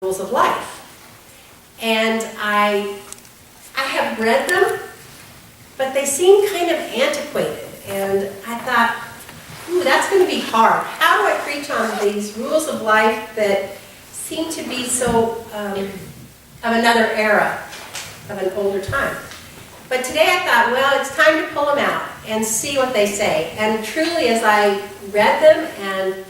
rules of life. And I have read them, but they seem kind of antiquated. And I thought, ooh, that's going to be hard. How do I preach on these rules of life that seem to be so of another era, of an older time? But today I thought, well, it's time to pull them out and see what they say. And truly, as I read them and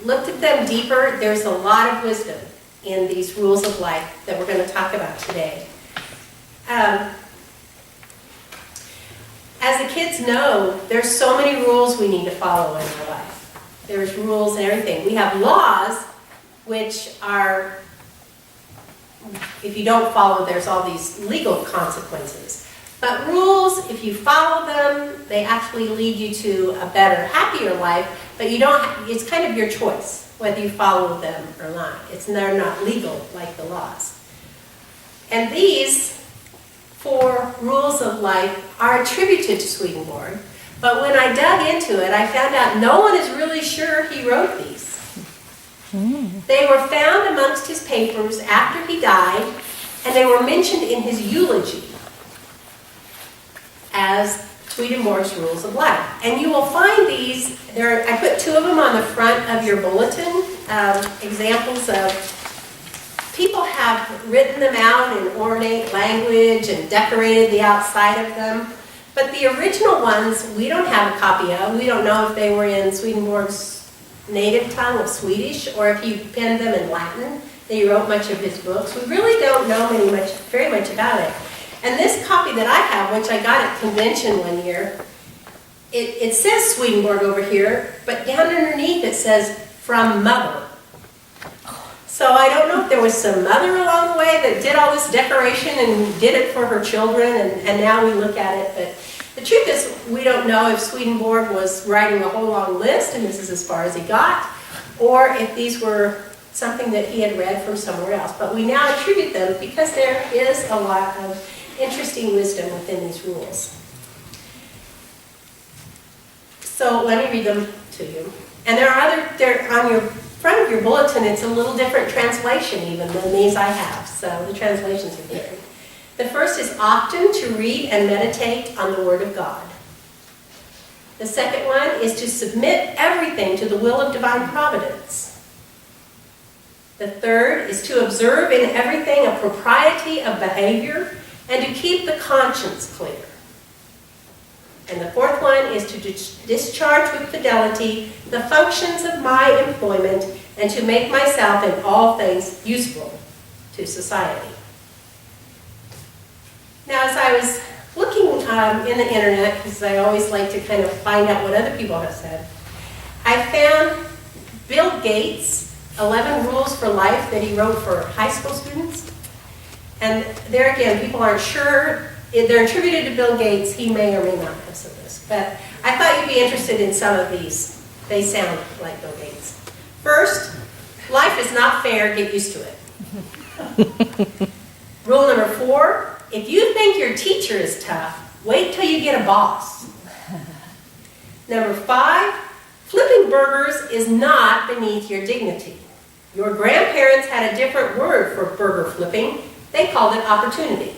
looked at them deeper, there's a lot of wisdom in these rules of life that we're going to talk about today. As the kids know, there's so many rules we need to follow in our life. There's rules and everything. We have laws, which are, if you don't follow, there's all these legal consequences. But rules, if you follow them, they actually lead you to a better, happier life, but you don't, it's kind of your choice whether you follow them or not. They're not legal like the laws. And these 4 rules of life are attributed to Swedenborg, but when I dug into it, I found out no one is really sure he wrote these. They were found amongst his papers after he died, and they were mentioned in his eulogy as Swedenborg's rules of life. And you will find these, I put 2 of them on the front of your bulletin, examples of people have written them out in ornate language and decorated the outside of them. But the original ones, we don't have a copy of. We don't know if they were in Swedenborg's native tongue of Swedish or if he penned them in Latin, that he wrote much of his books. We really don't know very much about it. And this copy that I have, which I got at convention one year, it says Swedenborg over here, but down underneath it says, from mother. So I don't know if there was some mother along the way that did all this decoration and did it for her children, and now we look at it. But the truth is, we don't know if Swedenborg was writing a whole long list, and this is as far as he got, or if these were something that he had read from somewhere else. But we now attribute them because there is a lot of interesting wisdom within these rules. So let me read them to you. And they're on your front of your bulletin, it's a little different translation even than these I have. So the translations are different. The first is often to read and meditate on the Word of God. The second one is to submit everything to the will of divine providence. The third is to observe in everything a propriety of behavior and to keep the conscience clear. And the fourth one is to discharge with fidelity the functions of my employment and to make myself in all things useful to society. Now, as I was looking in the internet, because I always like to kind of find out what other people have said, I found Bill Gates' 11 Rules for Life that he wrote for high school students. And there again, people aren't sure. They're attributed to Bill Gates. He may or may not have said this. But I thought you'd be interested in some of these. They sound like Bill Gates. First, life is not fair. Get used to it. Rule number 4, if you think your teacher is tough, wait till you get a boss. Number 5, flipping burgers is not beneath your dignity. Your grandparents had a different word for burger flipping. They called it opportunity.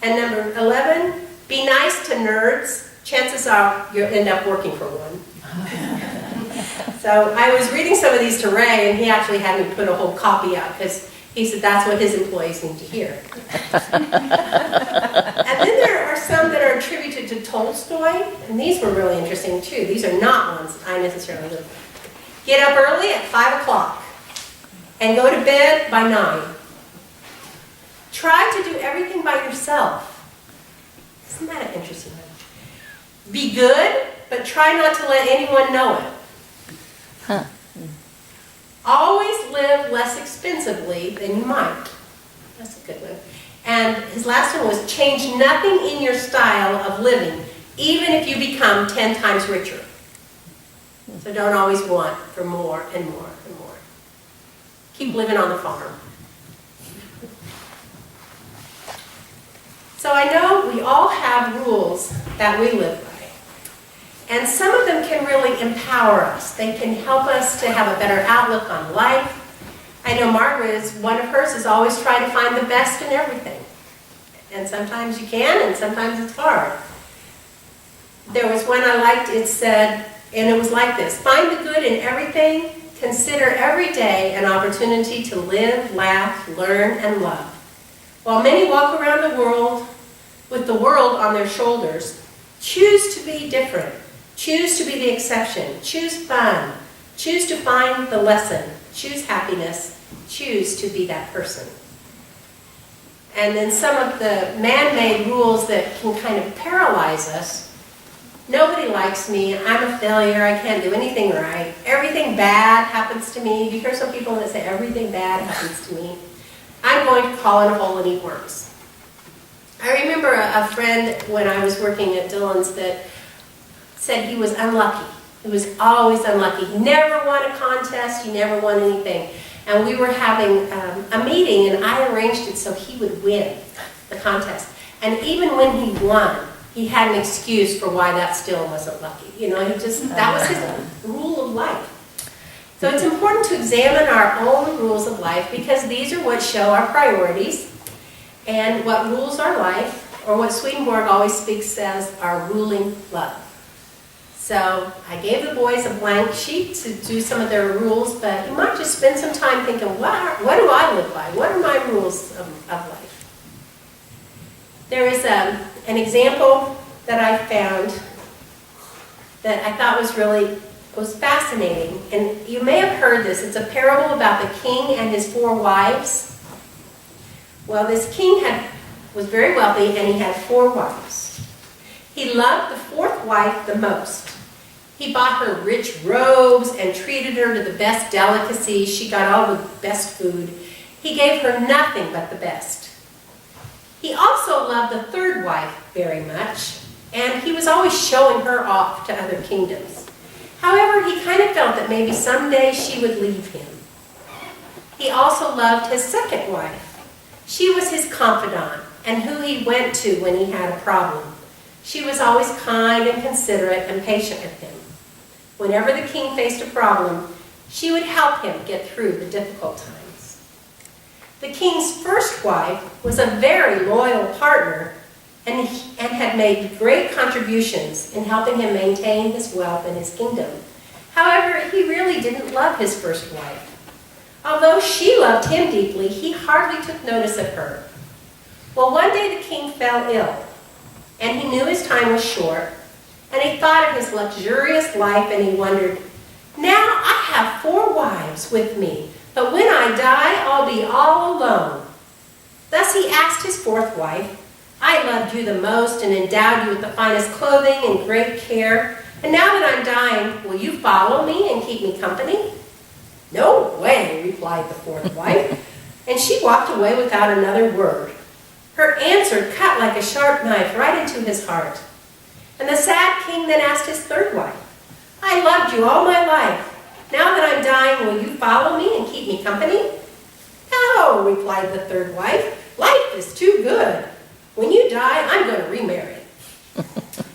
And number 11, be nice to nerds. Chances are you'll end up working for one. So I was reading some of these to Ray, and he actually had me put a whole copy out because he said that's what his employees need to hear. And then there are some that are attributed to Tolstoy, and these were really interesting too. These are not ones I necessarily live with. Get up early at 5 o'clock and go to bed by 9. Try to do everything by yourself. Isn't that an interesting one? Be good, but try not to let anyone know it. Huh. Always live less expensively than you might. That's a good one. And his last one was change nothing in your style of living, even if you become 10 times richer. So don't always want for more and more and more. Keep living on the farm. So I know we all have rules that we live by. And some of them can really empower us. They can help us to have a better outlook on life. Margaret is, one of hers is always try to find the best in everything. And sometimes you can, and sometimes it's hard. There was one I liked, it said, and it was like this: find the good in everything, consider every day an opportunity to live, laugh, learn, and love. While many walk around the world with the world on their shoulders, choose to be different. Choose to be the exception. Choose fun. Choose to find the lesson. Choose happiness. Choose to be that person. And then some of the man-made rules that can kind of paralyze us. Nobody likes me. I'm a failure. I can't do anything right. Everything bad happens to me. Do you hear some people that say everything bad happens to me? I'm going to crawl in a hole and eat worms. I remember a friend when I was working at Dillon's that said he was unlucky. He was always unlucky. He never won a contest. He never won anything. And we were having a meeting, and I arranged it so he would win the contest. And even when he won, he had an excuse for why that still wasn't lucky. You know, that was his rule of life. So it's important to examine our own rules of life, because these are what show our priorities and what rules our life, or what Swedenborg always speaks as our ruling love. So I gave the boys a blank sheet to do some of their rules, but you might just spend some time thinking, what do I live by? What are my rules of life? There is an example that I found that I thought was fascinating. And you may have heard this. It's a parable about the king and his 4 wives. Well, this king was very wealthy, and he had 4 wives. He loved the 4th wife the most. He bought her rich robes and treated her to the best delicacies. She got all the best food. He gave her nothing but the best. He also loved the 3rd wife very much, and he was always showing her off to other kingdoms. However, he kind of felt that maybe someday she would leave him. He also loved his 2nd wife. She was his confidant and who he went to when he had a problem. She was always kind and considerate and patient with him. Whenever the king faced a problem, she would help him get through the difficult times. The king's 1st wife was a very loyal partner and had made great contributions in helping him maintain his wealth and his kingdom. However, he really didn't love his 1st wife. Although she loved him deeply, he hardly took notice of her. Well, one day the king fell ill, and he knew his time was short, and he thought of his luxurious life, and he wondered, now I have 4 wives with me, but when I die, I'll be all alone. Thus he asked his 4th wife, I loved you the most and endowed you with the finest clothing and great care, and now that I'm dying, will you follow me and keep me company? No way, replied the 4th wife, and she walked away without another word. Her answer cut like a sharp knife right into his heart. And the sad king then asked his 3rd wife, I loved you all my life. Now that I'm dying, will you follow me and keep me company? No, replied the 3rd wife. Life is too good. When you die, I'm going to remarry.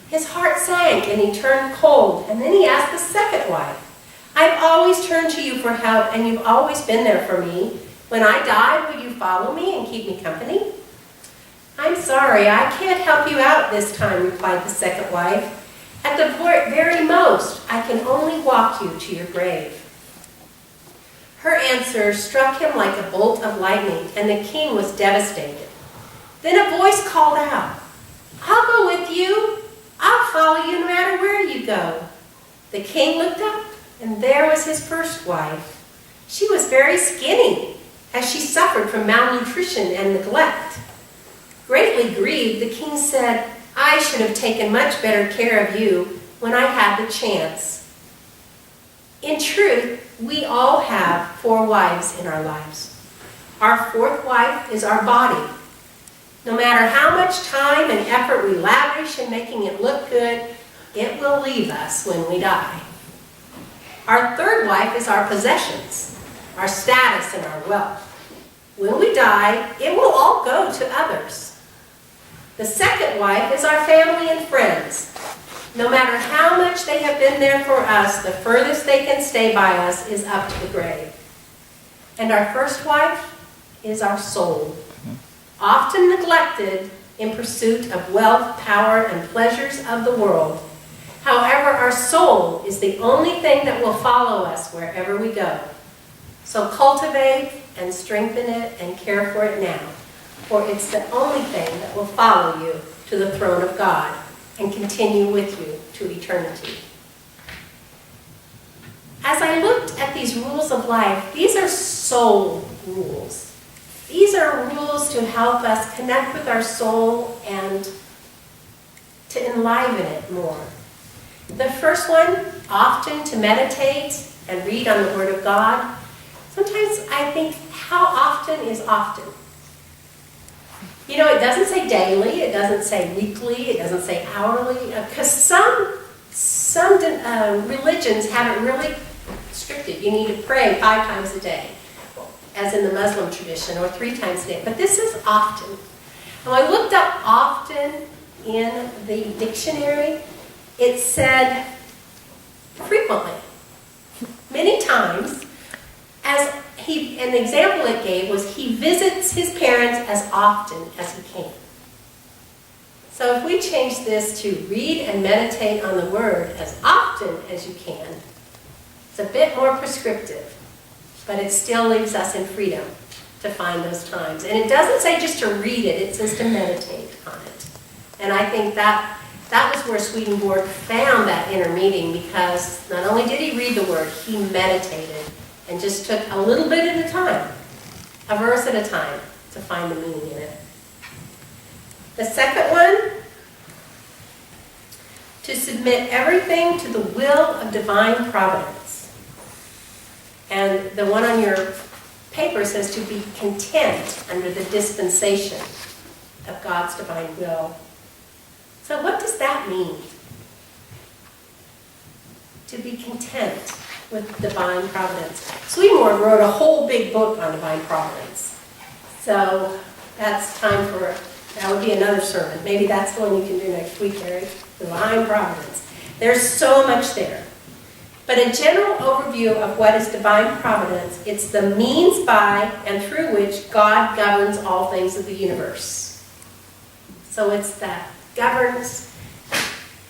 His heart sank and he turned cold, and then he asked the 2nd wife, I've always turned to you for help, and you've always been there for me. When I die, will you follow me and keep me company? I'm sorry, I can't help you out this time, replied the 2nd wife. At the very most, I can only walk you to your grave. Her answer struck him like a bolt of lightning, and the king was devastated. Then a voice called out, I'll go with you. I'll follow you no matter where you go. The king looked up, and there was his 1st wife. She was very skinny, as she suffered from malnutrition and neglect. Greatly grieved, the king said, I should have taken much better care of you when I had the chance. In truth, we all have 4 wives in our lives. Our 4th wife is our body. No matter how much time and effort we lavish in making it look good, it will leave us when we die. Our 3rd wife is our possessions, our status and our wealth. When we die, it will all go to others. The 2nd wife is our family and friends. No matter how much they have been there for us, the furthest they can stay by us is up to the grave. And our first wife is our soul, often neglected in pursuit of wealth, power, and pleasures of the world. However, our soul is the only thing that will follow us wherever we go. So cultivate and strengthen it and care for it now, for it's the only thing that will follow you to the throne of God and continue with you to eternity. As I looked at these rules of life, these are soul rules. These are rules to help us connect with our soul and to enliven it more. The first one, often to meditate and read on the Word of God. Sometimes I think, how often is often? You know, it doesn't say daily, it doesn't say weekly, it doesn't say hourly, because some religions have it really restricted. You need to pray 5 times a day, as in the Muslim tradition, or 3 times a day. But this is often. And when I looked up often in the dictionary, it said frequently, many times. An example it gave was he visits his parents as often as he can. So if we change this to read and meditate on the Word as often as you can, it's a bit more prescriptive, but it still leaves us in freedom to find those times. And it doesn't say just to read it, it says to meditate on it. And I think that was where Swedenborg found that inner meaning, because not only did he read the Word, he meditated and just took a little bit at a time, a verse at a time, to find the meaning in it. The second one, to submit everything to the will of divine providence. And the one on your paper says to be content under the dispensation of God's divine will. So what does that mean? To be content with divine providence. Swedenborg wrote a whole big book on divine providence. So that's time for, that would be another sermon. Maybe that's the one you can do next week, Eric. Divine providence. There's so much there. But a general overview of what is divine providence, it's the means by and through which God governs all things of the universe. So it's that governs.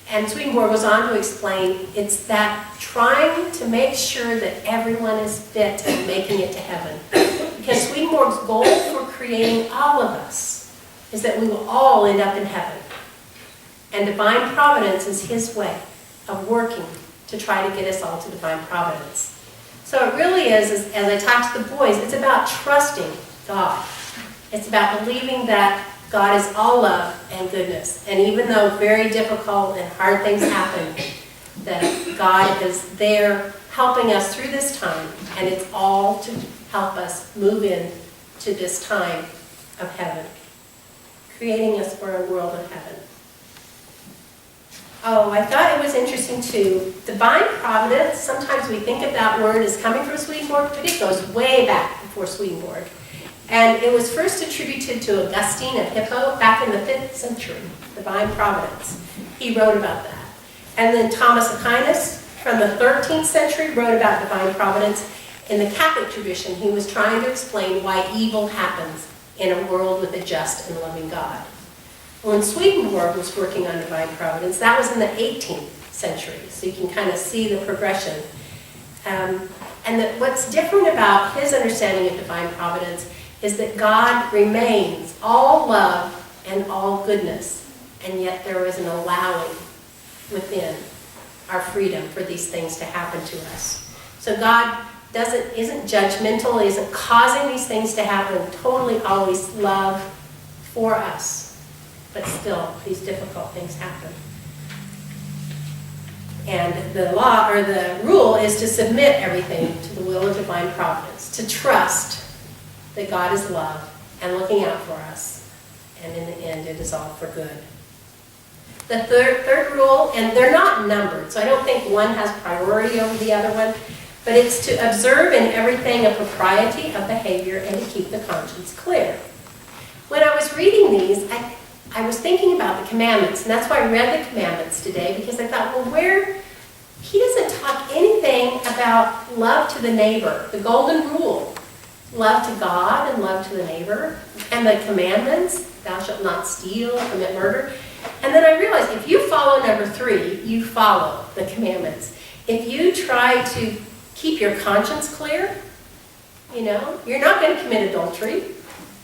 And Swedenborg goes on to explain, it's that trying to make sure that everyone is fit and making it to heaven. Because Swedenborg's goal for creating all of us is that we will all end up in heaven. And divine providence is his way of working to try to get us all to divine providence. So it really is, as I talk to the boys, it's about trusting God. It's about believing that God is all love and goodness. And even though very difficult and hard things happen, that God is there helping us through this time, and it's all to help us move in to this time of heaven, creating us for a world of heaven. Oh, I thought it was interesting too. Divine providence, sometimes we think of that word as coming from Swedenborg, but it goes way back before Swedenborg. And it was first attributed to Augustine of Hippo back in the 5th century, divine providence. He wrote about that. And then Thomas Aquinas from the 13th century wrote about divine providence. In the Catholic tradition, he was trying to explain why evil happens in a world with a just and loving God. When Swedenborg was working on divine providence, that was in the 18th century, so you can kind of see the progression. And what's different about his understanding of divine providence is that God remains all love and all goodness, and yet there is an allowing within our freedom for these things to happen to us. So God isn't judgmental, isn't causing these things to happen, totally always love for us. But still, these difficult things happen. And the law, or the rule, is to submit everything to the will of divine providence, to trust that God is love and looking out for us, and in the end, it is all for good. The third rule, and they're not numbered, so I don't think one has priority over the other one, but it's to observe in everything a propriety of behavior and to keep the conscience clear. When I was reading these, I was thinking about the commandments, and that's why I read the commandments today, because I thought, well, he doesn't talk anything about love to the neighbor, the golden rule. love to God and love to the neighbor, and the commandments, thou shalt not steal, commit murder. And then I realized if you follow number 3, you follow the commandments. If you try to keep your conscience clear, you're not going to commit adultery.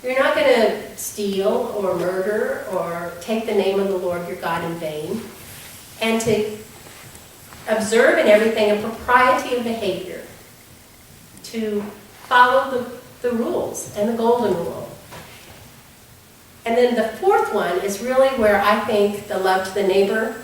You're not going to steal or murder or take the name of the Lord your God in vain. And to observe in everything a propriety of behavior. To follow the rules and the golden rule. And then the 4th one is really where I think the love to the neighbor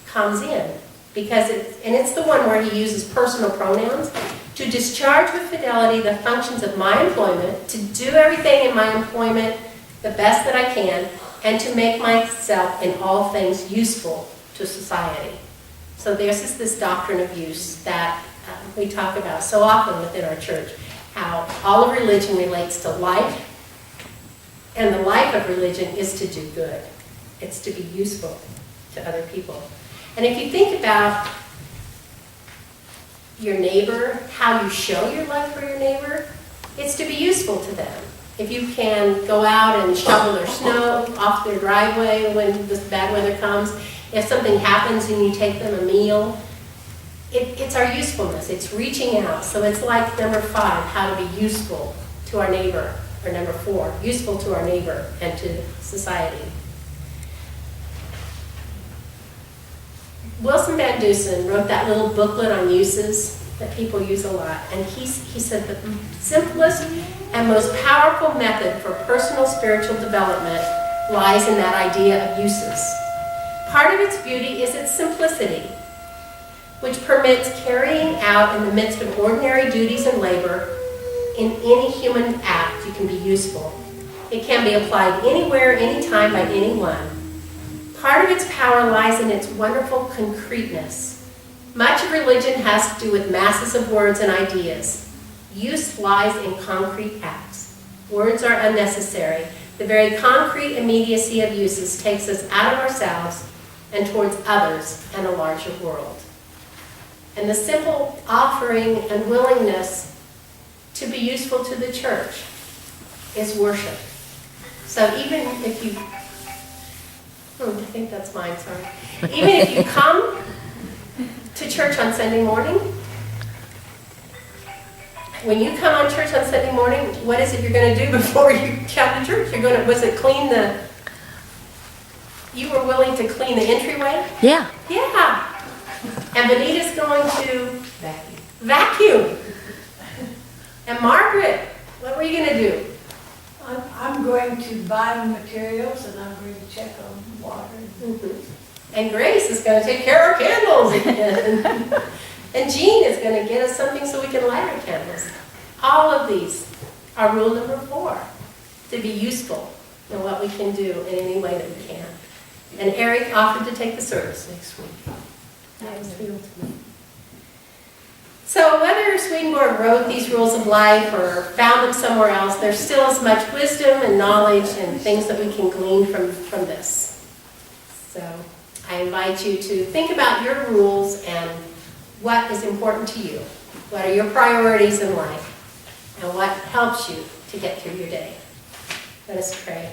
comes in. Because it's the one where he uses personal pronouns. To discharge with fidelity the functions of my employment, to do everything in my employment the best that I can, and to make myself in all things useful to society. So there's this doctrine of use that we talk about so often within our church, how all of religion relates to life, and the life of religion is to do good. It's to be useful to other people. And if you think about your neighbor, how you show your love for your neighbor, it's to be useful to them. If you can go out and shovel their snow off their driveway when this bad weather comes, if something happens and you take them a meal, it's our usefulness. It's reaching out. So it's like number 5, how to be useful to our neighbor, or number 4, useful to our neighbor and to society. Wilson Van Dusen wrote that little booklet on uses that people use a lot, and he said the simplest and most powerful method for personal spiritual development lies in that idea of uses. Part of its beauty is its simplicity, which permits carrying out in the midst of ordinary duties and labor. In any human act, you can be useful. It can be applied anywhere, anytime, by anyone. Part of its power lies in its wonderful concreteness. Much of religion has to do with masses of words and ideas. Use lies in concrete acts. Words are unnecessary. The very concrete immediacy of uses takes us out of ourselves and towards others and a larger world. And the simple offering and willingness to be useful to the church is worship. So even if you I think that's mine, sorry. Even if you come to church on Sunday morning, when you come on church on Sunday morning, what is it you're going to do before you come to church? You were willing to clean the entryway? Yeah. Yeah. And Benita's going to vacuum. And Margaret, what were you going to do? I'm going to buy the materials and I'm going to check on water. Mm-hmm. And Grace is going to take care of our candles again. And Jean is going to get us something so we can light our candles. All of these are rule number 4, to be useful in what we can do in any way that we can. And Eric offered to take the service next week. That was real to me. So whether Swedenborg wrote these rules of life or found them somewhere else, there's still as much wisdom and knowledge and things that we can glean from this. So I invite you to think about your rules and what is important to you. What are your priorities in life? And what helps you to get through your day? Let us pray.